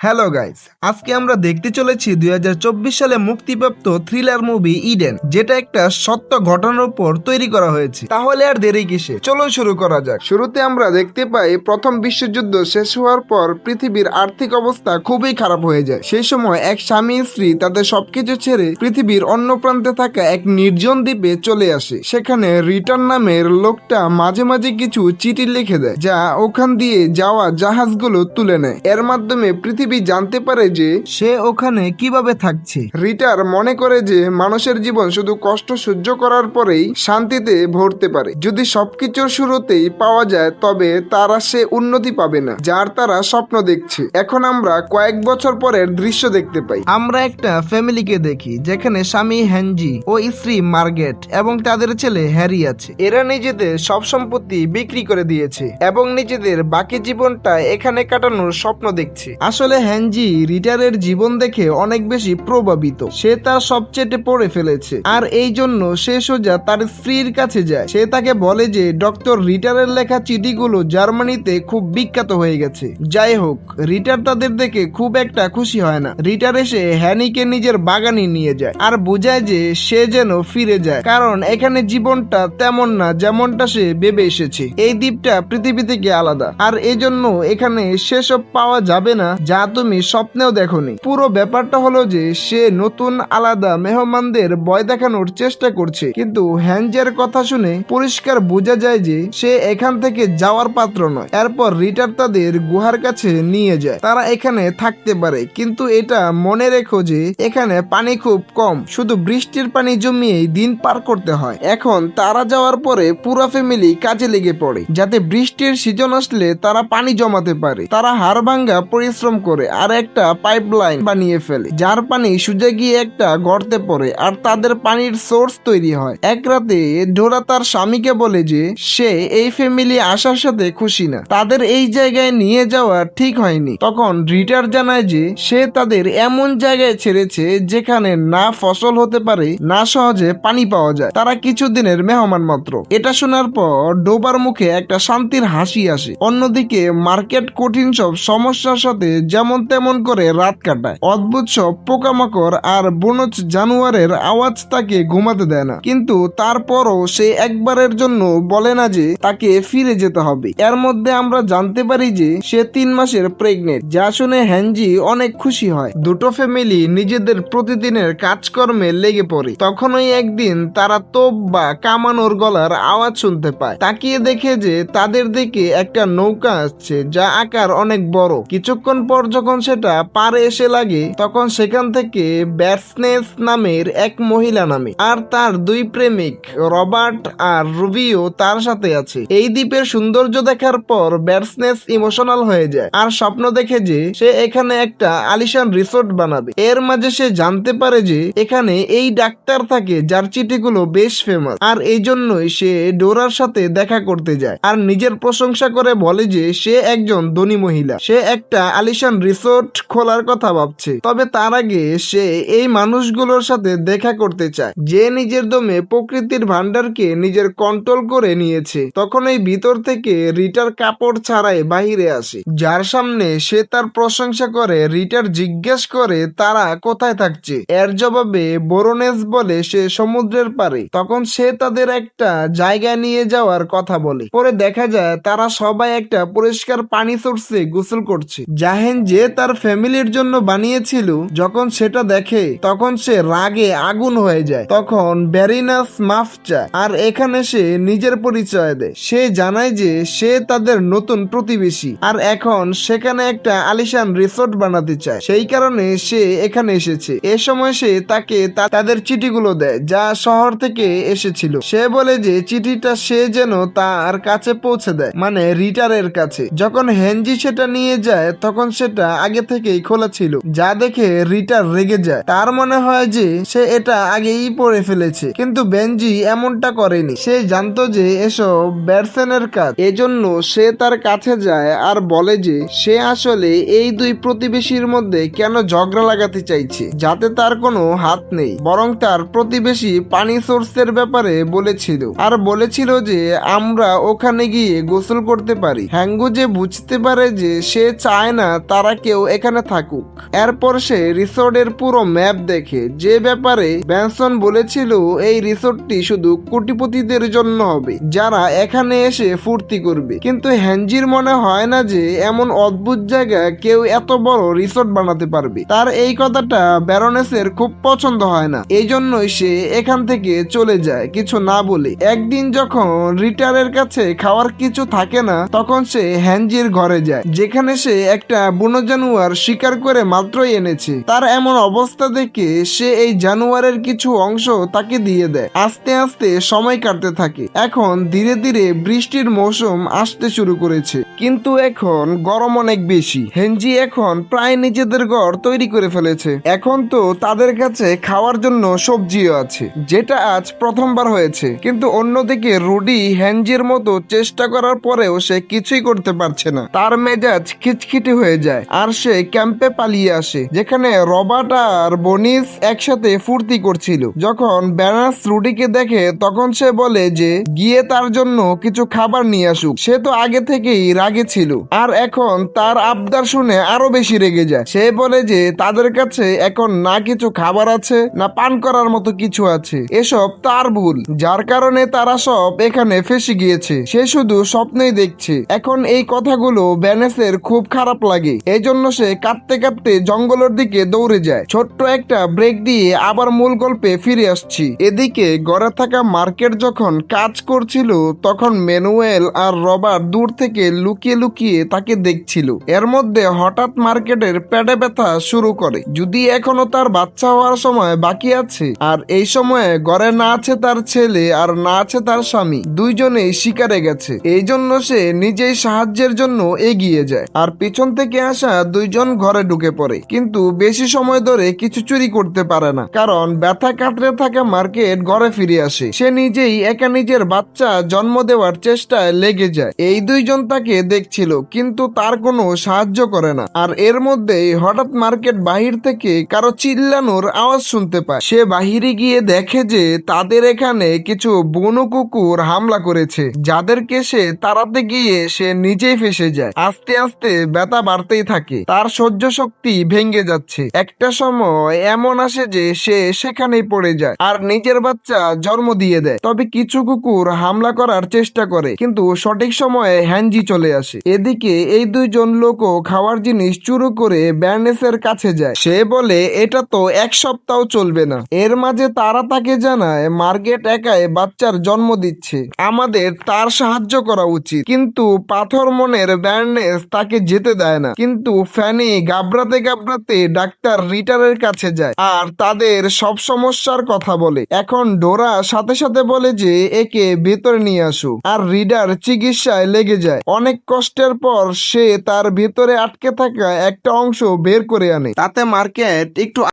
Hello guys, আজকে আমরা দেখতে চলেছি 2024 সালে মুক্তিপ্রাপ্ত থ্রিলার মুভি ইডেন, যেটা একটা সত্য ঘটনার উপর তৈরি করা হয়েছে। তাহলে আর দেরি কিসে, চলো শুরু করা যাক। শুরুতে আমরা দেখতে পাই প্রথম বিশ্বযুদ্ধ শেষ হওয়ার পর পৃথিবীর আর্থিক অবস্থা খুবই খারাপ হয়ে যায়। সেই সময় এক স্বামী স্ত্রী তাদের সবকিছু ছেড়ে পৃথিবীর অন্য প্রান্তে থাকা এক নির্জন দ্বীপে চলে আসে। সেখানে রিটার্ন নামের লোকটা মাঝে মাঝে কিছু চিঠি লিখে দেয়, যা ওখান দিয়ে যাওয়া জাহাজগুলো তুলে নেয়। এর মাধ্যমে পৃথিবী জানতে পারে যে সে ওখানে কিভাবে থাকছে। রিটার মনে করে যে মানুষের জীবন শুধু কষ্ট সহ্য করার পরেই শান্তিতে ভরতে পারে। যদি সবকিছুর শুরুতেই পাওয়া যায় তবে তারা সে উন্নতি পাবে না যার তারা স্বপ্ন দেখছে। এখন আমরা কয়েক বছর পরের দৃশ্য দেখতে পাই। আমরা একটা ফ্যামিলিকে দেখি যেখানে স্বামী হেনজি ও স্ত্রী মার্গেট এবং তাদের ছেলে হ্যারি আছে। এরা নিজেদের সব সম্পত্তি বিক্রি করে দিয়েছে এবং নিজেদের বাকি জীবনটা এখানে কাটানোর স্বপ্ন দেখছে। আসলে হেনজি রিটারের জীবন দেখে অনেক বেশি প্রভাবিত। সে তার সব চেটে পড়ে ফেলেছে, আর এই জন্য সে সোজা তার স্ত্রীর কাছে যায়। সে তাকে বলে যে ডক্টর রিটারের লেখা চিঠিগুলো জার্মানিতে খুব বিখ্যাত হয়ে গেছে। যাই হোক, রিটার তাদের দেখে খুব একটা খুশি হয় না। রিটার এসে হ্যানিকে নিজের বাগানে নিয়ে যায় আর বোঝায় যে সে যেন ফিরে যায়, কারণ এখানে জীবনটা তেমন না যেমনটা সে ভেবে এসেছে। এই দ্বীপটা পৃথিবী থেকে আলাদা, আর এজন্য এখানে সেসব পাওয়া যাবে না যা তুমি স্বপ্নেও দেখোনি। পুরো ব্যাপারটা হলো যে সে নতুন আলাদা মেহমানদের ভয় দেখানোর চেষ্টা করছে, কিন্তু হ্যানজের কথা শুনে পরিষ্কার বোঝা যায় যে সে এখান থেকে যাওয়ার পাত্র নয়। এরপর রিটার তাদের গুহার কাছে নিয়ে যায়। তারা এখানে থাকতে পারে, কিন্তু এটা মনে রেখো যে এখানে পানি খুব কম, শুধু বৃষ্টির পানি জমিয়েই দিন পার করতে হয়। এখন তারা যাওয়ার পরে পুরো ফ্যামিলি কাজে লেগে পড়ে যাতে বৃষ্টির সিজন আসলে তারা পানি জমাতে পারে। তারা হাড়ভাঙ্গা পরিশ্রম করে আর একটা পাইপলাইন বানিয়ে ফেলে, যার পানি সুজে গিয়ে একটা গর্তে পড়ে আর তাদের পানির সোর্স তৈরি হয়। এক রাতে ডোরা তার স্বামীকে বলে যে সে এই ফ্যামিলি আসার সাথে খুশি না, তাদের এই জায়গায় নিয়ে যাওয়া ঠিক হয়নি। তখন রিটার জানায় যে সে তাদের এমন জায়গায় ছেড়েছে যেখানে না ফসল হতে পারে, না সহজে পানি পাওয়া যায়। তারা কিছুদিনের মেহমান মাত্র। এটা শোনার পর ডোবার মুখে একটা শান্তির হাসি আসে। অন্যদিকে মার্কেট কঠিন সব সমস্যার সাথে যেমন তেমন করে রাত কাটায়। অদ্ভুত সব পোকামাকড় আর বনজ জানোয়ারের আওয়াজ তাকে ঘুমাতে দেয় না, কিন্তু তারপরও সে একবারের জন্য বলে না যে তাকে ফিরে যেতে হবে। এর মধ্যে আমরা জানতে পারি যে সে 3 মাসের প্রেগনেন্ট, যা শুনে হ্যানজি অনেক খুশি হয়। দুটো ফ্যামিলি নিজেদের প্রতিদিনের কাজকর্মে লেগে পড়ে। তখনই একদিন তারা তোপ বা কামানোর গলার আওয়াজ শুনতে পায়। তাকিয়ে দেখে যে তাদের দিকে একটা নৌকা আসছে, যা আকার অনেক বড়। কিছুক্ষণ পর যখন সেটা পারে এসে লাগে, তখন সেখান থেকে ব্যাটসনেস নামের এক মহিলা নামে, আর তার 2 প্রেমিক রবার্ট আর রুবিও তার সাথে আছে। এই দ্বীপের সৌন্দর্য দেখার পর ব্যাটসনেস ইমোশনাল হয়ে যায় আর স্বপ্ন দেখে যে সে এখানে একটা আলিশান রিসোর্ট বানাবে। এর মাঝে সে জানতে পারে যে এখানে এই ডাক্তার থাকে যার চিঠিগুলো বেশ ফেমাস, আর এই জন্যই সে ডোরার সাথে দেখা করতে যায় আর নিজের প্রশংসা করে বলে যে সে একজন ধনী মহিলা। সে একটা আলিশান রিসোর্ট খোলার কথা ভাবছে, তবে তার আগে সে এই মানুষগুলোর সাথে দেখা করতে চায় যে নিজের দমে প্রকৃতির ভান্ডারকে নিজের কন্ট্রোল করে নিয়েছে। তখন এই ভিতর থেকে রিটার কাপড় ছাড়াই বাহিরে আসে, যার সামনে সে তার প্রশংসা করে। রিটার জিজ্ঞেস করে তারা কোথায় থাকছে। এর জবাবে বোরনেস বলে সে সমুদ্রের পারে। তখন সে তাদের একটা জায়গায় নিয়ে যাওয়ার কথা বলে। পরে দেখা যায় তারা সবাই একটা পরিষ্কার পানি সোর্সে গোসল করছে, জাহেন যে তার ফ্যামিলির জন্য বানিয়েছিল। যখন সেটা দেখে তখন সে রাগে আগুন হয়ে যায়। তখন ব্যারিনাস মাফ চায় আর এখানে সে নিজের পরিচয় দেয়। সে জানায় যে সে তাদের নতুন প্রতিবেশী আর এখন সেখানে একটা আলিশান রিসোর্ট বানাতে চায়, সেই কারণে সে এখানে এসেছে। এ সময় সে তাকে তাদের চিঠিগুলো দেয় যা শহর থেকে এসেছিল। সে বলে যে চিঠিটা সে যেন তার কাছে পৌঁছে দেয়, মানে রিটারের কাছে। যখন হেনজি সেটা নিয়ে যায় তখন সেটা আগে থেকেই খোলা ছিল, যা দেখে রিটার রেগে যায়। তার মনে হয় যে সে এটা আগেই পড়ে ফেলেছে, কিন্তু বেনজি এমনটা করেনি। সে জানতো যে এসব ব্যাটসেনের কাজ, এজন্য সে তার কাছে যায় আর বলে যে সে আসলে এই 2 প্রতিবেশীর মধ্যে কেন ঝগড়া লাগাতে চাইছে, যাতে তার কোনো হাত নেই, বরং তার প্রতিবেশী পানি সোর্সের ব্যাপারে বলেছিল আর বলেছিল যে আমরা ওখানে গিয়ে গোসল করতে পারি। হ্যাঙ্গু যে বুঝতে পারে যে সে চায় না তারা তারা কেউ এখানে থাকুক। এরপর সে রিসোর্টের পুরো ম্যাপ দেখে, যে ব্যাপারে ব্যানসন বলেছিল এই রিসোর্টটি শুধু কোটিপতিদের জন্য হবে, যারা এখানে এসে ফুর্তি করবে। কিন্তু হ্যানজির মনে হয় না যে এমন অদ্ভুত জায়গায় কেউ এত বড় রিসোর্ট বানাতে পারবে। তার এই কথাটা ব্যারনেসের খুব পছন্দ হয় না, এই জন্যই সে এখান থেকে চলে যায় কিছু না বলে। একদিন যখন রিটারের কাছে খাওয়ার কিছু থাকে না, তখন সে হ্যানজির ঘরে যায়, যেখানে সে একটা বুনো জানোয়ার শিকার করে মাত্রই এনেছে। তার এমন অবস্থা দেখে সে এই জানোয়ারের কিছু অংশ তাকে দিয়ে দেয়। আস্তে আস্তে সময় কাটতে থাকে। এখন ধীরে ধীরে বৃষ্টির মৌসুম আসতে শুরু করেছে, কিন্তু এখন গরম অনেক বেশি। হেনজি এখন প্রায় নিজেদের ঘর তৈরি করে ফেলেছে। এখন তো তাদের কাছে খাওয়ার জন্য সবজিও আছে, যেটা আজ প্রথমবার হয়েছে। কিন্তু অন্যদিকে রুডি হেনজির মতো চেষ্টা করার পরেও সে কিছুই করতে পারছে না। তার মেজাজ খিটখিটে হয়ে যায়, আর সে ক্যাম্পে পালিয়ে আসে, যেখানে রবার্ট আর বনিস একসাথে ফুর্তি করছিল। যখন ব্যানার্স রুডিকে দেখে, তখন সে বলে যে গিয়ে তার জন্য কিছু খাবার নিয়ে আসুক। সে তো আগে থেকেই রাগে ছিল, আর এখন তার আবদার শুনে আরো বেশি রেগে যায়। সে বলে যে তাদের কাছে এখন না কিছু খাবার আছে, না পান করার মতো কিছু আছে। এসব তার ভুল, যার কারণে তারা সব এখানে ফেসে গিয়েছে। সে শুধু স্বপ্নই দেখছে। এখন এই কথাগুলো ব্যানেসের খুব খারাপ লাগে, এই জন্য সে কাঁদতে কাঁদতে জঙ্গলের দিকে দৌড়ে যায়। ছোট্ট একটা ব্রেক দিয়ে আবার মূল গল্পে ফিরে আসছি। এদিকে গড়ে থাকা মার্কেট যখন কাজ করছিল, তখন ম্যানুয়েল আর রবার্ট দূর থেকে লুকিয়ে লুকিয়ে তাকে দেখছিল। এর মধ্যে হঠাৎ মার্কেটের পেটে ব্যথা শুরু করে, যদি এখনো তার বাচ্চা হওয়ার সময় বাকি আছে। আর এই সময়ে ঘরে না আছে তার ছেলে আর না আছে তার স্বামী, দুইজনেই শিকারে গেছে। এই জন্য সে নিজেই সাহায্যের জন্য এগিয়ে যায়, আর পিছন থেকে আসা দুইজন ঘরে ঢুকে পড়ে। কিন্তু বেশি সময় ধরে কিছু চুরি করতে পারে না, কারণ ব্যথা কাতরে থাকা মার্কেট ঘরে ফিরে আসে। সে নিজেই একা নিজের বাচ্চা জন্ম দেওয়ার চেষ্টায় লেগে যায়। এই দুইজন তাকে দেখছিল, কিন্তু তার কোনো সাহায্য করে না। আর এর মধ্যেই হঠাৎ মার্কেট বাহির থেকে কারো চিল্লানোর আওয়াজ শুনতে পায়। সে বাহিরে গিয়ে দেখে যে তাদের এখানে কিছু বুনো কুকুর হামলা করেছে, যাদেরকে সে তাড়াতে গিয়ে সে নিজেই ফেসে যায়। আস্তে আস্তে ব্যথা বাড়তেই থাকে, তার সহ্য শক্তি ভেঙে যাচ্ছে। একটা সময় এমন আসে যে সে সেখানেই পড়ে যায় আর নিজের বাচ্চা জন্ম দিয়ে দেয়। তবে কিছু কুকুর হামলা করার চেষ্টা করে, কিন্তু সঠিক সময়ে হ্যানজি চলে আসে। এদিকে এই দুইজন লোকও খাওয়ার জিনিস চুরি করে ব্যার্নেসের কাছে যায়। সে বলে এটা তো এক সপ্তাহ চলবে না। এর মাঝে তারা তাকে জানায় মার্কেট একাই বাচ্চার জন্ম দিচ্ছে, আমাদের তার সাহায্য করা উচিত। কিন্তু পাথর মনের ব্যার্নেস তাকে যেতে দেয় না। কিন্তু ফ্যানি গাবড়াতে গাবড়াতে ডাক্তার রিটারের কাছে যায় আর তাদের সব সমস্যার কথা বলে। এখন ডোরা সাথে সাথে বলে যে একে ভেতরে নিয়ে আসো, আর রিডার চিকিৎসায় লেগে যায়। অনেক কষ্টের পর সে তার ভেতরে আটকে থাকা একটা অংশ বের করে আনে। তাতে মার্কেট একটু